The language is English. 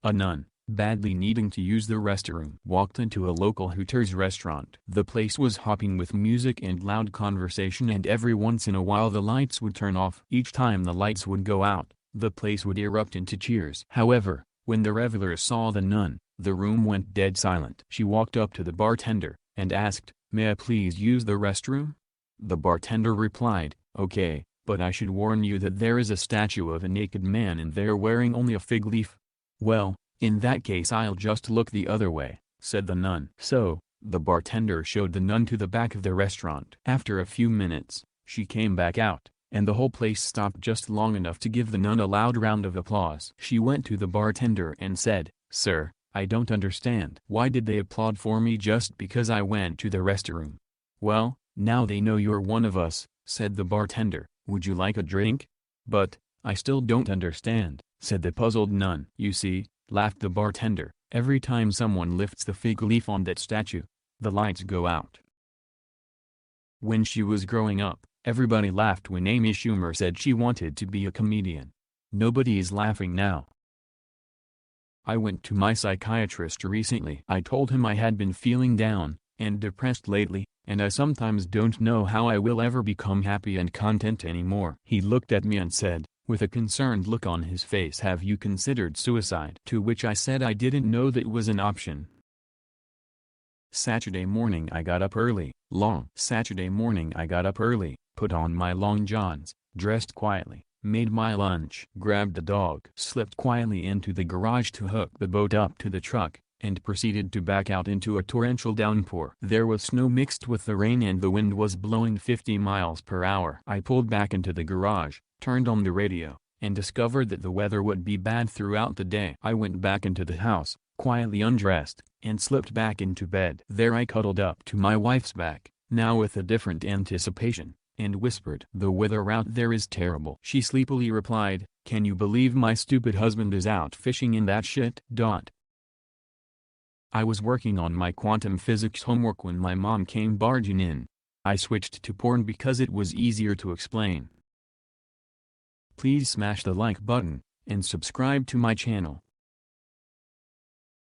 A nun, badly needing to use the restroom, walked into a local Hooters restaurant. The place was hopping with music and loud conversation, and every once in a while the lights would turn off. Each time the lights would go out, the place would erupt into cheers. However, when the revelers saw the nun, the room went dead silent. She walked up to the bartender, and asked, "May I please use the restroom?" The bartender replied, "Okay, but I should warn you that there is a statue of a naked man in there wearing only a fig leaf." "Well, in that case I'll just look the other way," said the nun. So, the bartender showed the nun to the back of the restaurant. After a few minutes, she came back out, and the whole place stopped just long enough to give the nun a loud round of applause. She went to the bartender and said, "Sir, I don't understand. Why did they applaud for me just because I went to the restroom?" "Well, now they know you're one of us," said the bartender. "Would you like a drink?" "But, I still don't understand," said the puzzled nun. "You see," laughed the bartender, "every time someone lifts the fig leaf on that statue, the lights go out." When she was growing up, everybody laughed when Amy Schumer said she wanted to be a comedian. Nobody is laughing now. I went to my psychiatrist recently. I told him I had been feeling down and depressed lately, and I sometimes don't know how I will ever become happy and content anymore. He looked at me and said, with a concerned look on his face, "Have you considered suicide?" To which I said I didn't know that was an option. Saturday morning I got up early, put on my long johns, dressed quietly, made my lunch, grabbed the dog, slipped quietly into the garage to hook the boat up to the truck, and proceeded to back out into a torrential downpour. There was snow mixed with the rain and the wind was blowing 50 miles per hour. I pulled back into the garage, turned on the radio, and discovered that the weather would be bad throughout the day. I went back into the house, quietly undressed, and slipped back into bed. There I cuddled up to my wife's back, now with a different anticipation, and whispered, "The weather out there is terrible." She sleepily replied, "Can you believe my stupid husband is out fishing in that shit?" I was working on my quantum physics homework when my mom came barging in. I switched to porn because it was easier to explain. Please smash the like button, and subscribe to my channel.